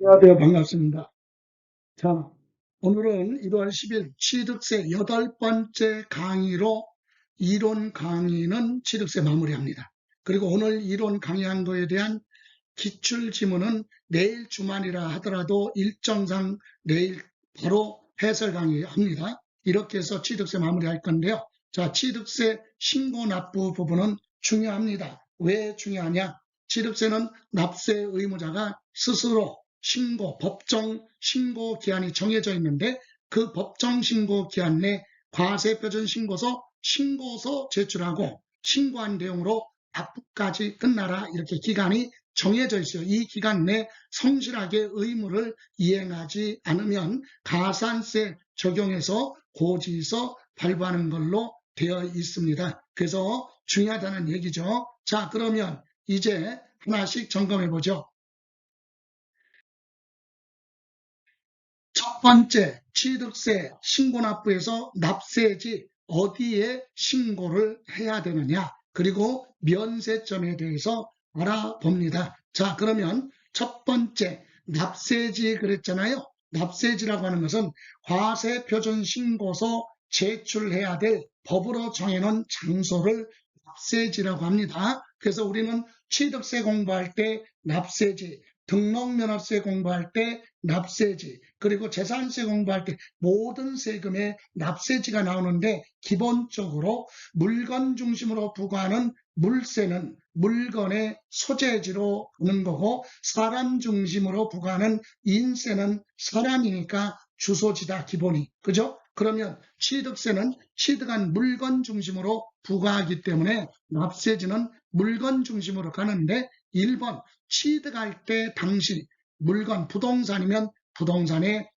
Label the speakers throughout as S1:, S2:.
S1: 안녕하세요. 반갑습니다. 자, 오늘은 1월 10일 취득세 8번째 강의로 이론 강의는 취득세 마무리합니다. 그리고 오늘 이론 강의한 거에 대한 기출지문은 내일 주말이라 하더라도 일정상 내일 바로 해설 강의합니다. 이렇게 해서 취득세 마무리할 건데요. 자, 취득세 신고 납부 부분은 중요합니다. 왜 중요하냐? 취득세는 납세 의무자가 스스로 법정 신고 기한이 정해져 있는데 그 법정 신고 기한 내 과세표준 신고서 제출하고 신고한 내용으로 납부까지 끝나라 이렇게 기간이 정해져 있어요. 이 기간 내 성실하게 의무를 이행하지 않으면 가산세 적용해서 고지서 발부하는 걸로 되어 있습니다. 그래서 중요하다는 얘기죠. 자, 그러면 이제 하나씩 점검해 보죠. 첫 번째, 취득세 신고납부에서 납세지 어디에 신고를 해야 되느냐, 그리고 면세점에 대해서 알아봅니다. 자, 그러면 첫 번째, 납세지 그랬잖아요. 납세지라고 하는 것은 과세표준신고서 제출해야 될 법으로 정해놓은 장소를 납세지라고 합니다. 그래서 우리는 취득세 공부할 때 납세지, 등록면허세 공부할 때 납세지, 그리고 재산세 공부할 때 모든 세금에 납세지가 나오는데 기본적으로 물건 중심으로 부과하는 물세는 물건의 소재지로 보는 거고, 사람 중심으로 부과하는 인세는 사람이니까 주소지다, 기본이. 그죠? 그러면 취득세는 취득한 물건 중심으로 부과하기 때문에 납세지는 물건 중심으로 가는데, 1번 취득할 때 당시 물건 부동산이면 부동산의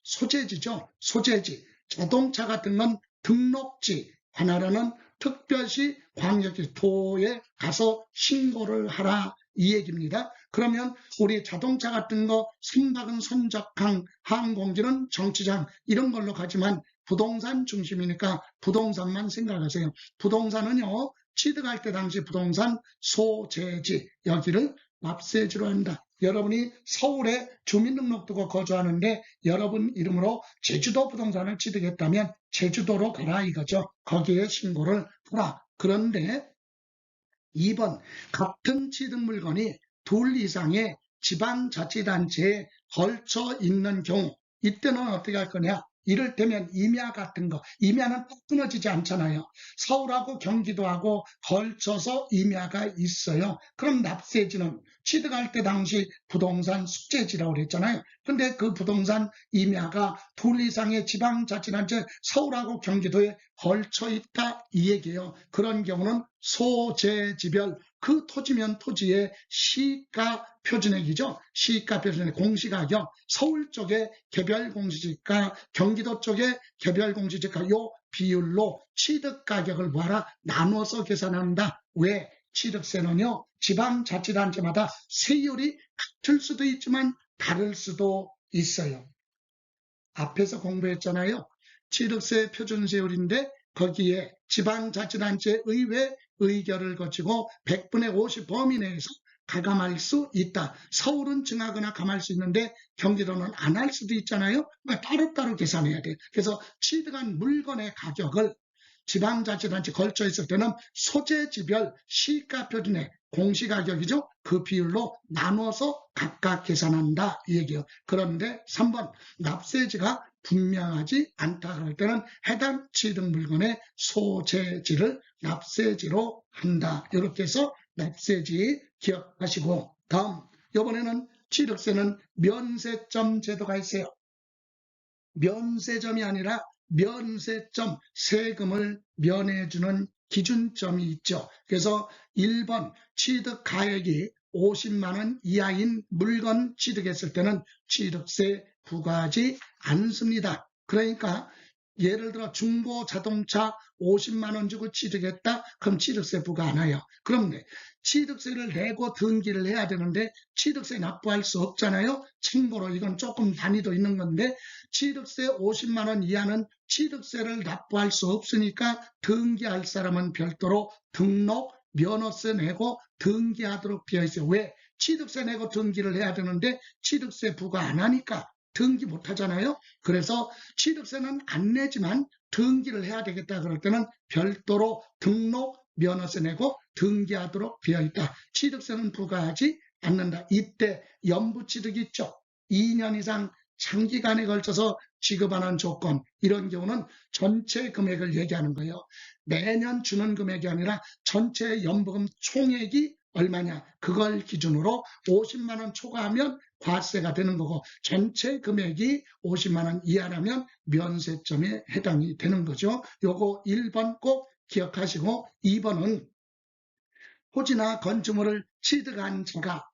S1: 소재지죠. 소재지. 자동차 같은 건 등록지, 하나라는 특별시 광역시 도에 가서 신고를 하라 이 얘기입니다. 그러면 우리 자동차 같은 거 선박은 선적항, 항공기는 정치장 이런 걸로 가지만 부동산 중심이니까 부동산만 생각하세요. 부동산은요, 취득할 때 당시 부동산 소재지, 여기를 납세지로 한다. 여러분이 서울에 주민등록두고 거주하는데 여러분 이름으로 제주도 부동산을 취득했다면 제주도로 가라 이거죠. 거기에 신고를 하라. 그런데 2번, 같은 취득 물건이 둘 이상의 지방자치단체에 걸쳐 있는 경우, 이때는 어떻게 할 거냐? 이를테면 임야 같은 거, 임야는 딱 끊어지지 않잖아요. 서울하고 경기도하고 걸쳐서 임야가 있어요. 그럼 납세지는 취득할 때 당시 부동산 숙제지라고 그랬잖아요. 근데 그 부동산 임야가 둘 이상의 지방자치단체 서울하고 경기도에 걸쳐 있다 이 얘기예요. 그런 경우는 소재지별, 그 토지면 토지의 시가 표준액이죠. 시가 표준액 공시가격, 서울 쪽에 개별 공시지가, 경기도 쪽에 개별 공시지가, 요 비율로 취득 가격을 뭐하라? 나눠서 계산한다. 왜? 취득세는요, 지방자치단체마다 세율이 같을 수도 있지만 다를 수도 있어요. 앞에서 공부했잖아요. 취득세 표준세율인데 거기에 지방자치단체 의회 의결을 거치고 100분의 50 범위 내에서 가감할 수 있다. 서울은 증하거나 감할 수 있는데 경기도는 안 할 수도 있잖아요. 그러니까 따로따로 계산해야 돼요. 그래서 취득한 물건의 가격을 지방자치단체 걸쳐 있을 때는 소재지별 시가 표준의 공시가격이죠. 그 비율로 나눠서 각각 계산한다 이 얘기예요. 그런데 3번 납세지가 분명하지 않다 그럴 때는 해당 취득 물건의 소재지를 납세지로 한다. 이렇게 해서 납세지 기억하시고, 다음 이번에는 취득세는 면세점 제도가 있어요. 면세점이 아니라 면세점, 세금을 면해주는 기준점이 있죠. 그래서 1번 취득 가액이 50만 원 이하인 물건 취득했을 때는 취득세 부과하지 않습니다. 그러니까 예를 들어 중고 자동차 50만 원 주고 취득했다? 그럼 취득세 부과 안 해요. 그런데 취득세를 내고 등기를 해야 되는데 취득세 납부할 수 없잖아요. 참고로 이건 조금 단위도 있는 건데, 취득세 50만 원 이하는 취득세를 납부할 수 없으니까 등기할 사람은 별도로 등록 면허세 내고 등기하도록 되어 있어요. 왜? 취득세 내고 등기를 해야 되는데 취득세 부과 안 하니까 등기 못 하잖아요. 그래서 취득세는 안 내지만 등기를 해야 되겠다 그럴 때는 별도로 등록 면허세 내고 등기하도록 되어 있다. 취득세는 부과하지 않는다. 이때 연부취득 있죠. 2년 이상 장기간에 걸쳐서 지급하는 조건, 이런 경우는 전체 금액을 얘기하는 거예요. 매년 주는 금액이 아니라 전체 연부금 총액이 얼마냐, 그걸 기준으로 50만 원 초과하면 과세가 되는 거고, 전체 금액이 50만 원 이하라면 면세점에 해당이 되는 거죠. 요거 1번 꼭 기억하시고, 2번은 토지나 건축물을 취득한 자가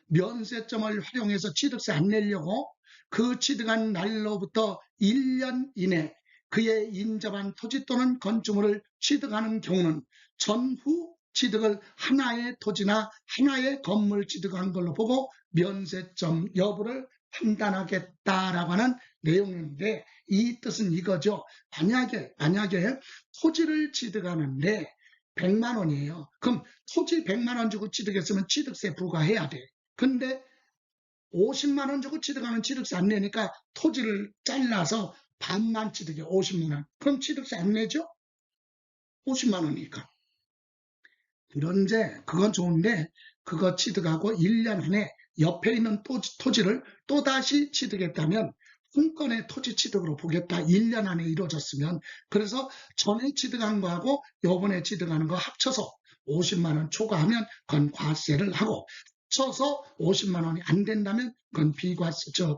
S1: 면세점을 활용해서 취득세 안 내려고 그 취득한 날로부터 1년 이내 그의 인접한 토지 또는 건축물을 취득하는 경우는 전후 취득을 하나의 토지나 하나의 건물 취득한 걸로 보고 면세점 여부를 판단하겠다라고 하는 내용인데, 이 뜻은 이거죠. 만약에 토지를 취득하는데 100만 원이에요. 그럼 토지 100만 원 주고 취득했으면 취득세 부과해야 돼. 근데 50만 원 주고 취득하는 취득세 안 내니까 토지를 잘라서 반만 취득해, 50만 원. 그럼 취득세 안 내죠? 50만 원이니까. 그런데 그건 좋은데 그거 취득하고 1년 안에 옆에 있는 토지를 또다시 취득했다면 한 건의 토지 취득으로 보겠다. 1년 안에 이루어졌으면. 그래서 전에 취득한 거하고 요번에 취득하는 거 합쳐서 50만 원 초과하면 그건 과세를 하고, 합쳐서 50만 원이 안 된다면 그건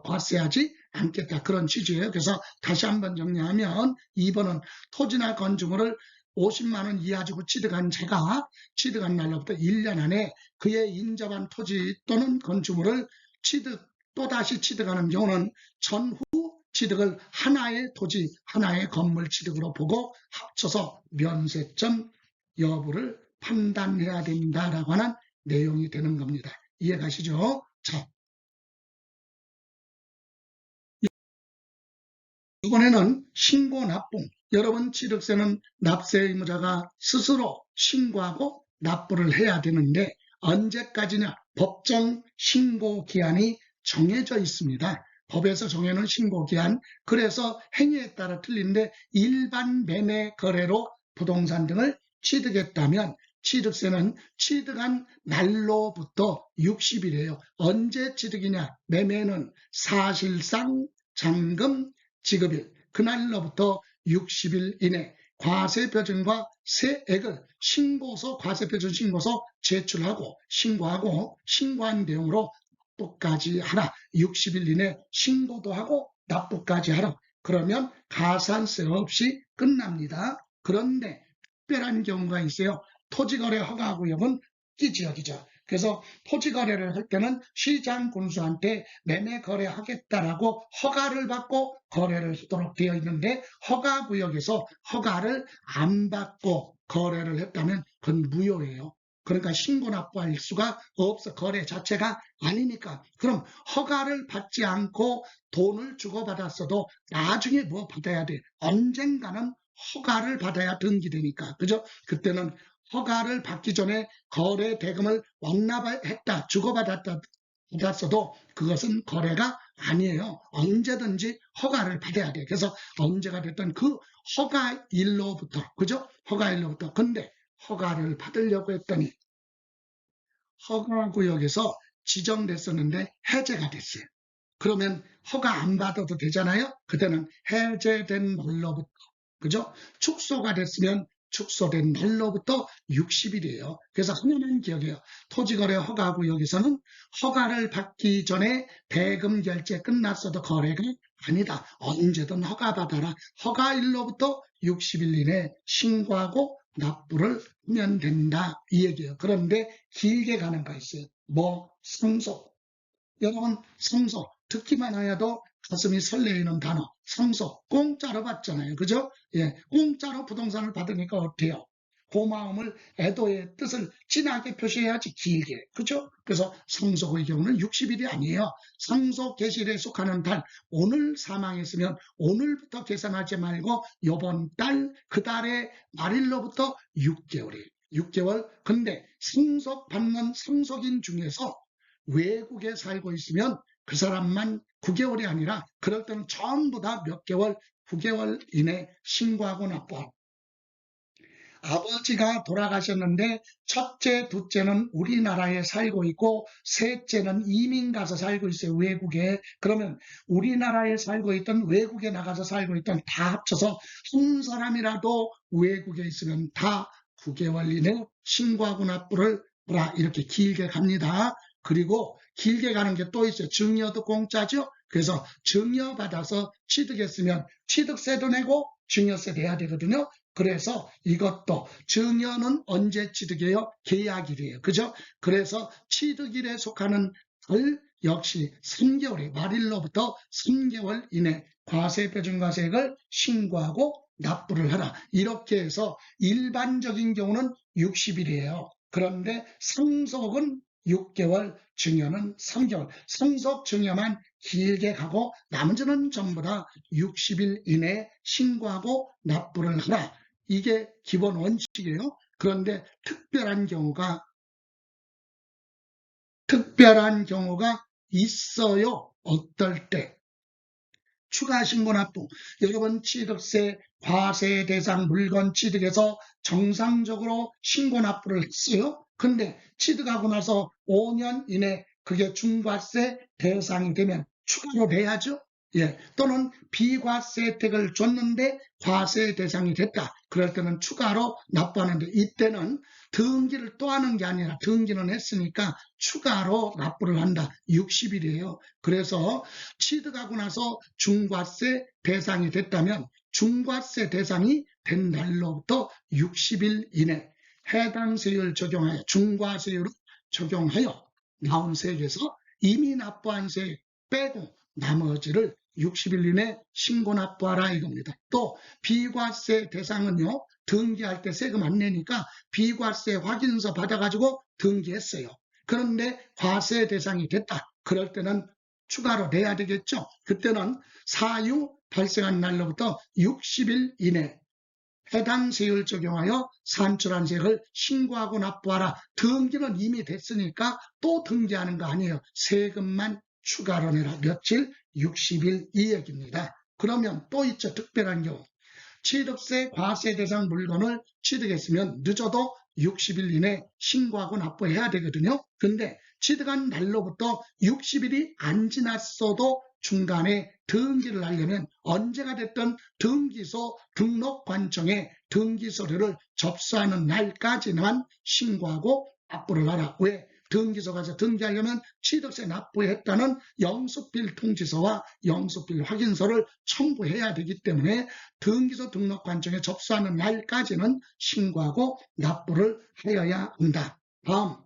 S1: 과세하지 않겠다. 그런 취지예요. 그래서 다시 한번 정리하면 2번은 토지나 건축물을 50만 원 이하 주고 취득한 자가 취득한 날로부터 1년 안에 그의 인접한 토지 또는 건축물을 또다시 취득하는 경우는 전후 취득을 하나의 토지, 하나의 건물 취득으로 보고 합쳐서 면세점 여부를 판단해야 된다라고 하는 내용이 되는 겁니다. 이해 가시죠? 자, 이번에는 신고 납부. 여러분, 취득세는 납세 의무자가 스스로 신고하고 납부를 해야 되는데 언제까지냐? 법정 신고 기한이 정해져 있습니다. 법에서 정해놓은 신고 기한. 그래서 행위에 따라 틀린데 일반 매매 거래로 부동산 등을 취득했다면 취득세는 취득한 날로부터 60일이에요. 언제 취득이냐? 매매는 사실상 잔금 지급일, 그날로부터 60일 이내 과세표준과 세액을 과세표준 신고서 제출하고 신고한 내용으로 납부까지 하라. 60일 이내 신고도 하고 납부까지 하라. 그러면 가산세 없이 끝납니다. 그런데 특별한 경우가 있어요. 토지거래 허가구역은 지역이죠. 그래서 토지거래를 할 때는 시장 군수한테 매매 거래하겠다라고 허가를 받고 거래를 하도록 되어 있는데, 허가구역에서 허가를 안 받고 거래를 했다면 그건 무효예요. 그러니까 신고 납부할 수가 없어. 거래 자체가 아니니까. 그럼 허가를 받지 않고 돈을 주고받았어도 나중에 뭐 받아야 돼. 언젠가는 허가를 받아야 등기되니까. 그죠? 그때는 허가를 받기 전에 거래 대금을 완납했다, 주고받았어도 그것은 거래가 아니에요. 언제든지 허가를 받아야 돼. 그래서 언제가 됐든 그 허가일로부터, 그죠? 허가일로부터. 근데 허가를 받으려고 했더니 허가구역에서 지정됐었는데 해제가 됐어요. 그러면 허가 안 받아도 되잖아요. 그때는 해제된 날로부터, 그죠? 축소가 됐으면 축소된 날로부터 60일이에요. 그래서 하나는 기억해요. 토지거래 허가구역에서는 허가를 받기 전에 대금 결제 끝났어도 거래가 아니다. 언제든 허가받아라. 허가일로부터 60일 이내 신고하고 납부를 하면 된다. 이 얘기예요. 그런데 길게 가는 거 있어요. 상속. 여러분, 상속 듣기만 하여도 가슴이 설레이는 단어. 상속 공짜로 받잖아요. 그죠? 예, 공짜로 부동산을 받으니까 어때요? 고마움을, 애도의 뜻을 진하게 표시해야지, 길게. 그죠? 그래서 상속의 경우는 60일이 아니에요. 상속 개시일에 속하는 달, 오늘 사망했으면 오늘부터 계산하지 말고 요번 달, 그 달의 말일로부터 6개월이에요. 6개월. 근데 상속받는 상속인 중에서 외국에 살고 있으면 그 사람만 9개월이 아니라 그럴 때는 전부 다 몇 개월, 9개월 이내 신고하고 납부하고. 아버지가 돌아가셨는데 첫째, 둘째는 우리나라에 살고 있고 셋째는 이민 가서 살고 있어요. 외국에. 그러면 우리나라에 살고 있던 외국에 나가서 살고 있던 다 합쳐서 한 사람이라도 외국에 있으면 다 9개월 이내 신고하고 납부를 하라. 이렇게 길게 갑니다. 그리고 길게 가는 게 또 있어요. 증여도 공짜죠. 그래서 증여 받아서 취득했으면 취득세도 내고 증여세 내야 되거든요. 그래서 이것도 증여는 언제 취득해요? 계약일이에요. 그죠? 그래서 취득일에 속하는 달 역시 3개월에 말일로부터 3개월 이내 과세 표준과세액을 신고하고 납부를 하라. 이렇게 해서 일반적인 경우는 60일이에요. 그런데 상속은 6개월, 증여는 3개월. 상속 증여만 길게 가고 나머지는 전부 다 60일 이내에 신고하고 납부를 하라. 이게 기본 원칙이에요. 그런데 특별한 경우가 있어요. 어떨 때? 추가 신고 납부. 여러분 취득세 과세 대상 물건 취득해서 정상적으로 신고 납부를 했어요. 근데 취득하고 나서 5년 이내 그게 중과세 대상이 되면 추가로 내야죠. 예, 또는 비과세 혜택을 줬는데 과세 대상이 됐다. 그럴 때는 추가로 납부하는데 이때는 등기를 또 하는 게 아니라 등기는 했으니까 추가로 납부를 한다. 60일이에요. 그래서 취득하고 나서 중과세 대상이 됐다면 중과세 대상이 된 날로부터 60일 이내 해당 세율 적용하여 중과세율을 적용하여 나온 세액에서 이미 납부한 세액 빼고 나머지를 60일 이내 신고 납부하라 이겁니다. 또 비과세 대상은요. 등기할 때 세금 안 내니까 비과세 확인서 받아가지고 등기했어요. 그런데 과세 대상이 됐다. 그럴 때는 추가로 내야 되겠죠. 그때는 사유 발생한 날로부터 60일 이내 해당 세율 적용하여 산출한 세액을 신고하고 납부하라. 등기는 이미 됐으니까 또 등기하는 거 아니에요. 세금만 추가로 내라. 며칠? 60일 이 얘기입니다. 그러면 또 있죠. 특별한 경우. 취득세 과세 대상 물건을 취득했으면 늦어도 60일 이내 신고하고 납부해야 되거든요. 근데 취득한 날로부터 60일이 안 지났어도 중간에 등기를 하려면 언제가 됐든 등기소 등록관청에 등기서류를 접수하는 날까지만 신고하고 납부를 하라. 왜? 등기소 가서 등기하려면 취득세 납부했다는 영수필 통지서와 영수필 확인서를 첨부해야 되기 때문에 등기소 등록관청에 접수하는 날까지는 신고하고 납부를 하여야 한다. 다음,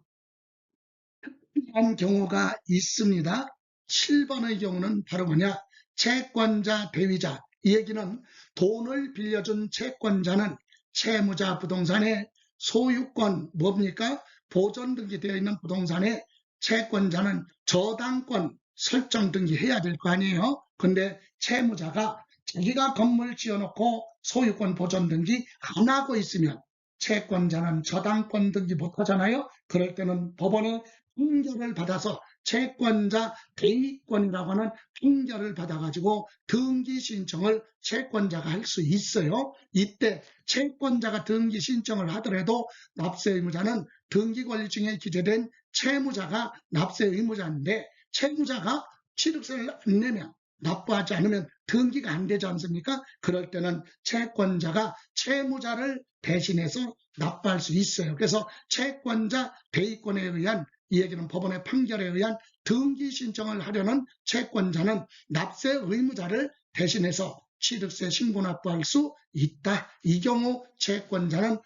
S1: 특별한 경우가 있습니다. 7번의 경우는 바로 뭐냐? 채권자, 대위자. 이 얘기는 돈을 빌려준 채권자는 채무자 부동산의 소유권, 뭡니까? 보존 등기되어 있는 부동산에 채권자는 저당권 설정 등기해야 될 거 아니에요? 근데 채무자가 자기가 건물 지어놓고 소유권 보존 등기 안 하고 있으면 채권자는 저당권 등기 못 하잖아요? 그럴 때는 법원에 판결을 받아서 채권자 대위권이라고 하는 판결을 받아가지고 등기 신청을 채권자가 할 수 있어요. 이때 채권자가 등기 신청을 하더라도 납세 의무자는 등기권리증에 기재된 채무자가 납세 의무자인데 채무자가 취득세를 안 내면 납부하지 않으면 등기가 안 되지 않습니까? 그럴 때는 채권자가 채무자를 대신해서 납부할 수 있어요. 그래서 채권자 대위권에 의한 이 얘기는 법원의 판결에 의한 등기 신청을 하려는 채권자는 납세 의무자를 대신해서 취득세 신고 납부할 수 있다. 이 경우 채권자는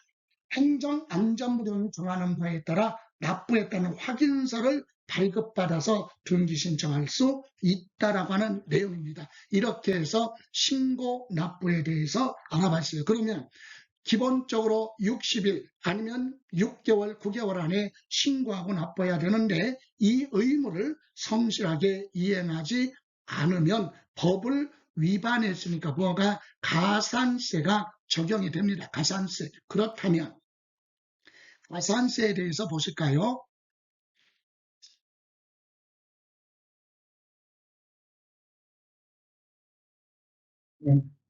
S1: 행정안전부령이 정하는 바에 따라 납부했다는 확인서를 발급받아서 등기 신청할 수 있다라고 하는 내용입니다. 이렇게 해서 신고 납부에 대해서 알아봤어요. 그러면 기본적으로 60일 아니면 6개월, 9개월 안에 신고하고 납부해야 되는데 이 의무를 성실하게 이행하지 않으면 법을 위반했으니까 뭐가 가산세가 적용이 됩니다. 가산세. 그렇다면 가산세에 대해서 보실까요?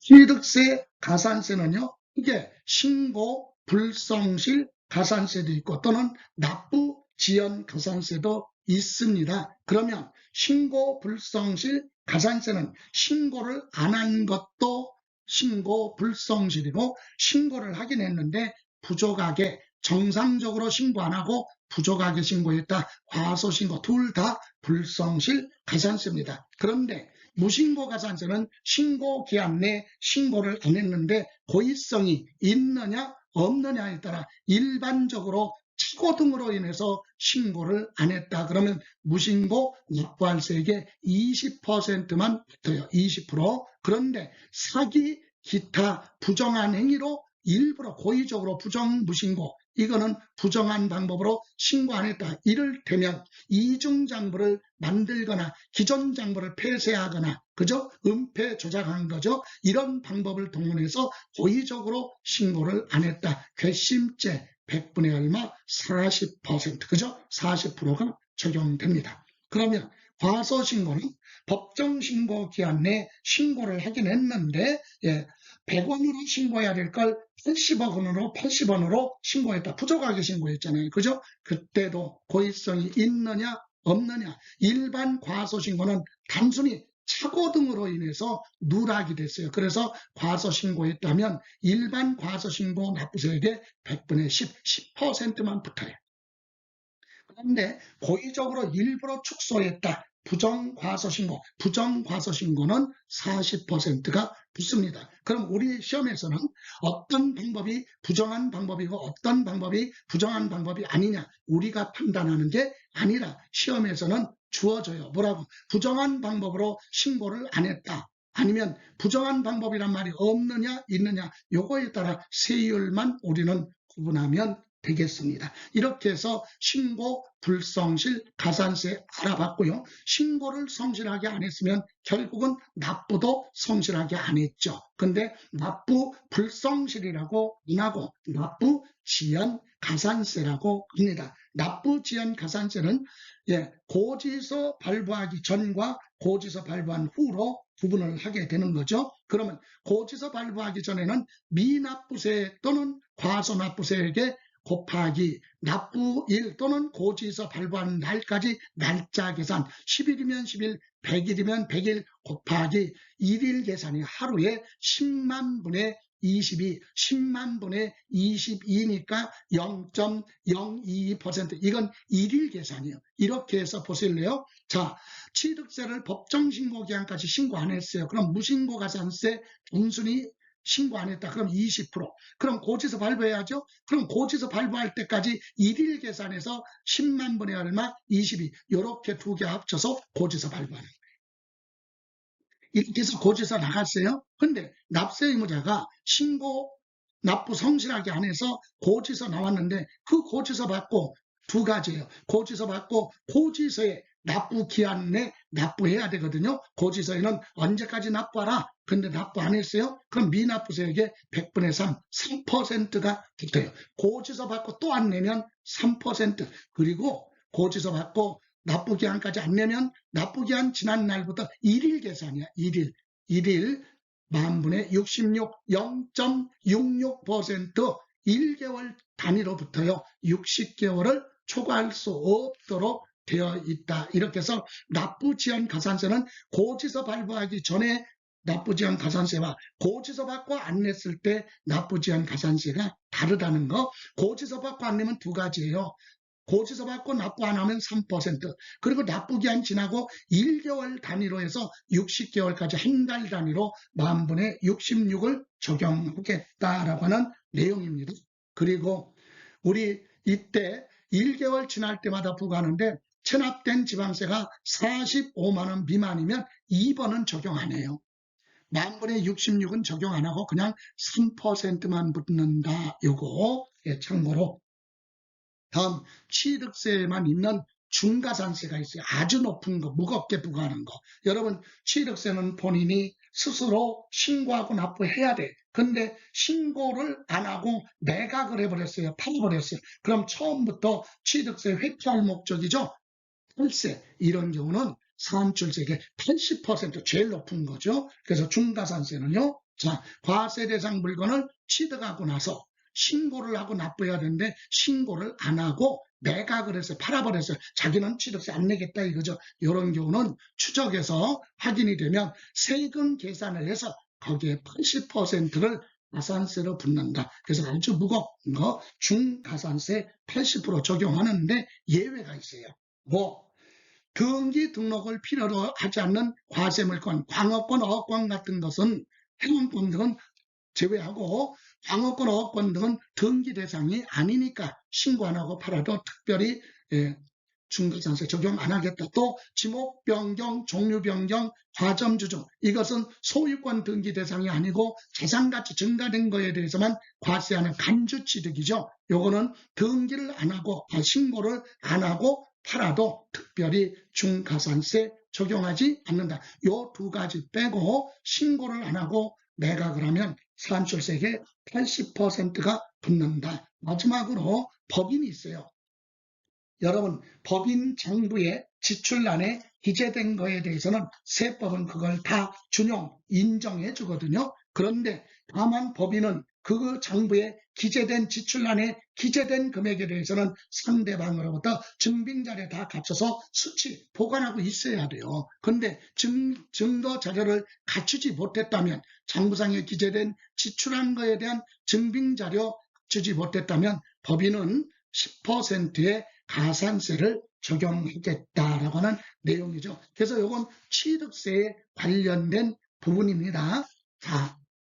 S1: 취득세, 가산세는요, 이게 신고 불성실 가산세도 있고 또는 납부 지연 가산세도 있습니다. 그러면 신고 불성실 가산세는 신고를 안 한 것도 신고 불성실이고, 신고를 하긴 했는데 부족하게 정상적으로 신고 안 하고 부족하게 신고했다. 과소신고 둘 다 불성실 가산세입니다. 그런데 무신고 가산세는 신고 기한 내 신고를 안 했는데 고의성이 있느냐 없느냐에 따라 일반적으로 착오 등으로 인해서 신고를 안 했다. 그러면 무신고 납부할세액의 20%만 붙어요. 20%. 그런데 사기, 기타 부정한 행위로 일부러 고의적으로 부정무신고, 이거는 부정한 방법으로 신고 안 했다. 이를테면 이중장부를 만들거나 기존 장부를 폐쇄하거나, 그죠? 은폐 조작한 거죠. 이런 방법을 동원해서 고의적으로 신고를 안 했다. 괘씸죄 100분의 얼마? 40%, 그죠? 40%가 적용됩니다. 그러면 과소신고는 법정신고 기한 내에 신고를 하긴 했는데, 100원으로 신고해야 될 걸 80원으로 신고했다. 부족하게 신고했잖아요. 그죠? 그때도 고의성이 있느냐 없느냐. 일반 과소신고는 단순히 착오 등으로 인해서 누락이 됐어요. 그래서 과소신고했다면 일반 과소신고 납부세액의 100분의 10%만 붙어요. 그런데 고의적으로 일부러 축소했다. 부정과소신고는 40%가 붙습니다. 그럼 우리 시험에서는 어떤 방법이 부정한 방법이고 어떤 방법이 부정한 방법이 아니냐, 우리가 판단하는 게 아니라 시험에서는 주어져요. 뭐라고? 부정한 방법으로 신고를 안 했다. 아니면 부정한 방법이란 말이 없느냐 있느냐, 요거에 따라 세율만 우리는 구분하면 되겠습니다. 이렇게 해서 신고 불성실 가산세 알아봤고요. 신고를 성실하게 안 했으면 결국은 납부도 성실하게 안 했죠. 근데 납부 불성실이라고 안 하고 납부 지연 가산세라고 합니다. 납부 지연 가산세는 고지서 발부하기 전과 고지서 발부한 후로 구분을 하게 되는 거죠. 그러면 고지서 발부하기 전에는 미납부세 또는 과소납부세액의 곱하기 납부일 또는 고지서 발부하는 날까지 날짜 계산, 10일이면 10일, 100일이면 100일 곱하기 일일 계산이 하루에 10만 분의 22, 10만 분의 22니까 0.022%. 이건 일일 계산이에요. 이렇게 해서 보실래요? 자, 취득세를 법정신고기한까지 신고 안 했어요. 그럼 무신고 가산세 단순히 신고 안 했다. 그럼 20%. 그럼 고지서 발부해야죠. 그럼 고지서 발부할 때까지 일일 계산해서 10만 분의 얼마? 22. 이렇게 두 개 합쳐서 고지서 발부하는 거예요. 이렇게 해서 고지서 나갔어요. 근데 납세 의무자가 신고 납부 성실하게 안 해서 고지서 나왔는데 그 고지서 받고 두 가지예요. 고지서 받고 고지서에 납부 기한 내 납부해야 되거든요. 고지서에는 언제까지 납부하라. 근데 납부 안 했어요. 그럼 미납부세액의 100분의 3, 3%가 붙어요. 고지서 받고 또 안 내면 3%, 그리고 고지서 받고 납부기한까지 안 내면 납부기한 지난 날부터 일일 계산이야. 일일 만분의 66, 0.66% 1개월 단위로 붙어요. 60개월을 초과할 수 없도록 되어 있다. 이렇게 해서 납부지연 가산세는 고지서 발부하기 전에 납부지연 가산세와 고지서 받고 안 냈을 때 납부지연 가산세가 다르다는 거. 고지서 받고 안 내면 두 가지예요. 고지서 받고 납부 안 하면 3%, 그리고 납부기한 지나고 1개월 단위로 해서 60개월까지 한 달 단위로 만분의 66을 적용하겠다라고 하는 내용입니다. 그리고 우리 이때 1개월 지날 때마다 부과하는데 체납된 지방세가 45만 원 미만이면 2번은 적용 안 해요. 만분의 66은 적용 안 하고 그냥 3%만 붙는다. 요거 참고로. 다음 취득세에만 있는 중과산세가 있어요. 아주 높은 거, 무겁게 부과하는 거. 여러분, 취득세는 본인이 스스로 신고하고 납부해야 돼. 근데 신고를 안 하고 매각을 해버렸어요. 팔아버렸어요. 그럼 처음부터 취득세 회피할 목적이죠. 탈세, 이런 경우는 산출세액의 80% 제일 높은 거죠. 그래서 중가산세는요. 자, 과세 대상 물건을 취득하고 나서 신고를 하고 납부해야 되는데 신고를 안 하고 매각을 해서 팔아버려서 자기는 취득세 안 내겠다 이거죠. 이런 경우는 추적해서 확인이 되면 세금 계산을 해서 거기에 80%를 가산세로 붙는다. 그래서 아주 무거운 거 중가산세 80% 적용하는데 예외가 있어요. 뭐 등기 등록을 필요로 하지 않는 과세물권, 광업권, 어업권 같은 것은 행원권 등은 제외하고 광업권, 어업권 등은 등기 대상이 아니니까 신고 안 하고 팔아도 특별히 중가산세 적용 안 하겠다. 또 지목 변경, 종류 변경, 과점 주중 이것은 소유권 등기 대상이 아니고 자산가치 증가된 거에 대해서만 과세하는 간주취득이죠. 요거는 등기를 안 하고 신고를 안 하고 팔아도 특별히 중가산세 적용하지 않는다. 요 두 가지 빼고 신고를 안 하고 매각을 하면 산출세액의 80%가 붙는다. 마지막으로 법인이 있어요. 여러분 법인 장부의 지출란에 기재된 거에 대해서는 세법은 그걸 다 준용, 인정해 주거든요. 그런데 다만 법인은 그 장부에 기재된 지출란에 기재된 금액에 대해서는 상대방으로부터 증빙자료 다 갖춰서 수치 보관하고 있어야 돼요. 그런데 증거 자료를 갖추지 못했다면 장부상에 기재된 지출한 거에 대한 증빙자료 갖추지 못했다면 법인은 10%의 가산세를 적용하겠다라고 하는 내용이죠. 그래서 이건 취득세에 관련된 부분입니다.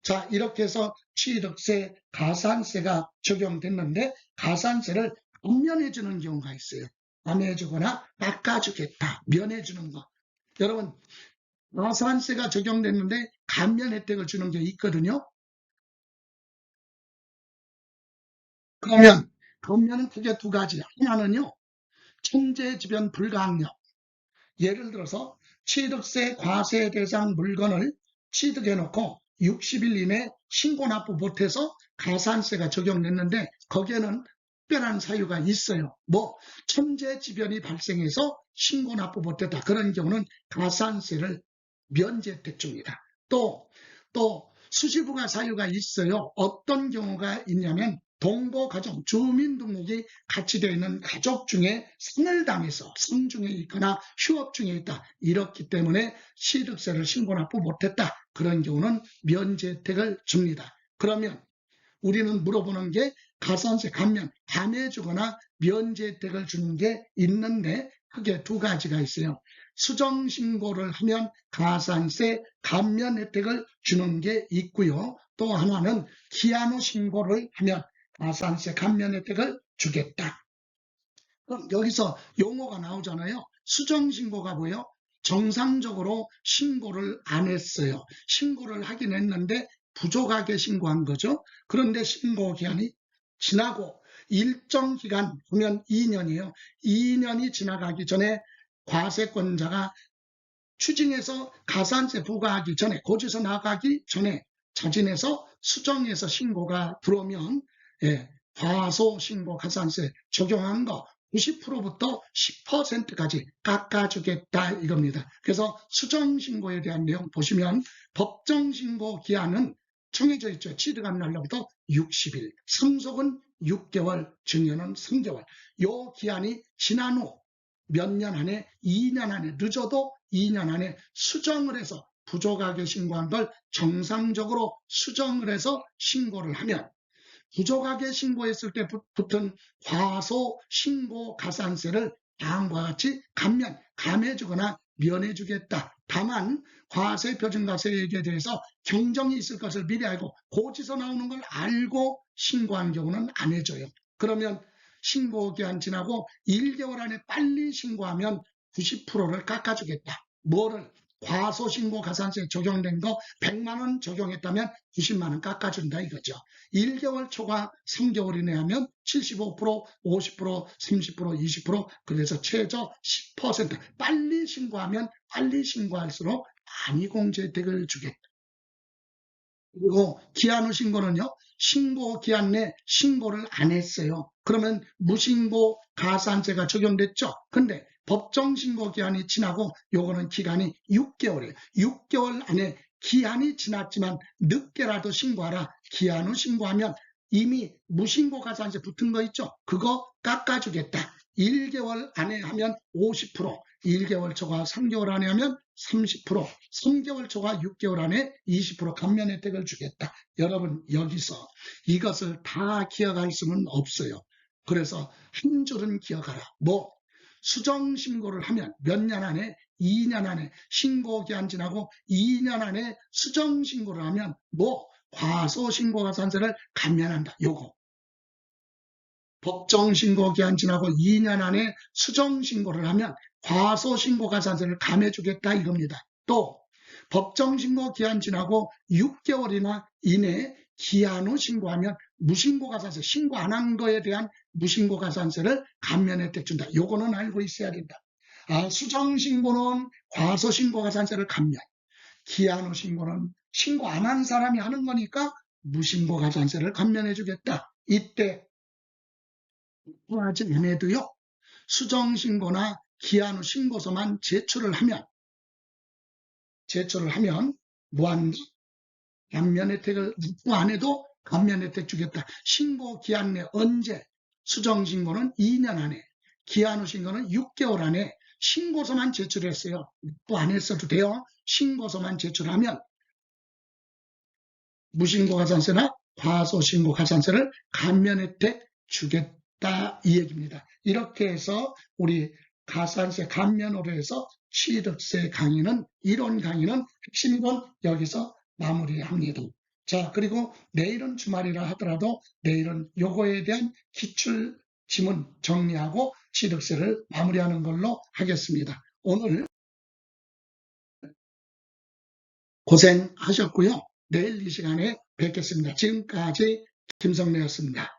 S1: 자, 이렇게 해서 취득세, 가산세가 적용됐는데 가산세를 감면해주는 경우가 있어요. 감면해주거나 깎아주겠다, 면해주는 거. 여러분, 가산세가 적용됐는데 감면 혜택을 주는 게 있거든요. 그러면 감면은 크게 두 가지. 하나는요, 천재지변 불가항력. 예를 들어서 취득세 과세 대상 물건을 취득해놓고 60일 이내 신고 납부 못해서 가산세가 적용됐는데 거기에는 특별한 사유가 있어요. 뭐 천재지변이 발생해서 신고 납부 못했다. 그런 경우는 가산세를 면제 혜택 줍니다. 또 수시부가 사유가 있어요. 어떤 경우가 있냐면 동거가정, 주민등록이 같이 되어 있는 가족 중에 상을 당해서 상 중에 있거나 휴업 중에 있다. 이렇기 때문에 취득세를 신고 납부 못했다. 그런 경우는 면제 혜택을 줍니다. 그러면 우리는 물어보는 게 가산세 감면, 감해주거나 면제 혜택을 주는 게 있는데 크게 두 가지가 있어요. 수정신고를 하면 가산세 감면 혜택을 주는 게 있고요. 또 하나는 기한 후 신고를 하면 가산세 감면 혜택을 주겠다. 그럼 여기서 용어가 나오잖아요. 수정신고가 뭐예요? 정상적으로 신고를 안 했어요. 신고를 하긴 했는데 부족하게 신고한 거죠. 그런데 신고 기한이 지나고 일정 기간 보면 2년이에요. 2년이 지나가기 전에 과세권자가 추징해서 가산세 부과하기 전에 고지서 나가기 전에 자진해서 수정해서 신고가 들어오면 과소신고 가산세 적용한 거 90%부터 10%까지 깎아주겠다 이겁니다. 그래서 수정신고에 대한 내용 보시면 법정신고 기한은 정해져 있죠. 취득한 날로부터 60일, 상속은 6개월, 증여는 3개월. 이 기한이 지난 후 몇 년 안에 2년 안에 늦어도 2년 안에 수정을 해서 부족하게 신고한 걸 정상적으로 수정을 해서 신고를 하면 부족하게 신고했을 때 붙은 과소 신고 가산세를 다음과 같이 감면, 감해주거나 면해주겠다. 다만 과세표준과세액에 대해서 경정이 있을 것을 미리 알고 고지서 나오는 걸 알고 신고한 경우는 안 해줘요. 그러면 신고기한 지나고 1개월 안에 빨리 신고하면 90%를 깎아주겠다. 뭐를? 과소신고 가산세 적용된 거 100만 원 적용했다면 90만 원 깎아준다 이거죠. 1개월 초과 3개월 이내 하면 75%, 50%, 30%, 20% 그래서 최저 10% 빨리 신고하면 빨리 신고할수록 많이 공제 혜택을 주겠다. 그리고 기한 후 신고는요. 신고 기한 내 신고를 안 했어요. 그러면 무신고 가산세가 적용됐죠. 근데 법정신고 기한이 지나고 요거는 기간이 6개월이에요. 6개월 안에 기한이 지났지만 늦게라도 신고하라. 기한 후 신고하면 이미 무신고 가산세 붙은 거 있죠. 그거 깎아주겠다. 1개월 안에 하면 50%, 1개월 초과 3개월 안에 하면 30%, 3개월 초과 6개월 안에 20% 감면 혜택을 주겠다. 여러분 여기서 이것을 다 기억할 수는 없어요. 그래서 한 줄은 기억하라. 뭐 수정신고를 하면 몇 년 안에 2년 안에 신고기한 지나고 2년 안에 수정신고를 하면 뭐 과소신고가산세를 감면한다. 요거 법정신고기한 지나고 2년 안에 수정신고를 하면 과소신고가산세를 감해주겠다 이겁니다. 또 법정신고기한 지나고 6개월이나 이내에 기한 후 신고하면 무신고가산세, 신고 안 한 거에 대한 무신고가산세를 감면 혜택 준다. 요거는 알고 있어야 된다. 수정신고는 과소신고가산세를 감면, 기한 후 신고는 신고 안 한 사람이 하는 거니까 무신고가산세를 감면해 주겠다. 이때 하지 않아도요. 수정신고나 기한 후 신고서만 제출을 하면 무한 감면 혜택을 묻고 안 해도 감면 혜택 주겠다. 신고 기한 내 언제? 수정신고는 2년 안에, 기한 후 신고는 6개월 안에 신고서만 제출했어요. 묻고 안 했어도 돼요. 신고서만 제출하면 무신고가산세나 과소신고가산세를 감면 혜택 주겠다 이 얘기입니다. 이렇게 해서 우리 가산세 감면으로 해서 취득세 강의는 이론 강의는 핵심이론 여기서 마무리합니다. 자, 그리고 내일은 주말이라 하더라도 내일은 요거에 대한 기출 지문 정리하고 취득세를 마무리하는 걸로 하겠습니다. 오늘 고생하셨고요. 내일 이 시간에 뵙겠습니다. 지금까지 김성래였습니다.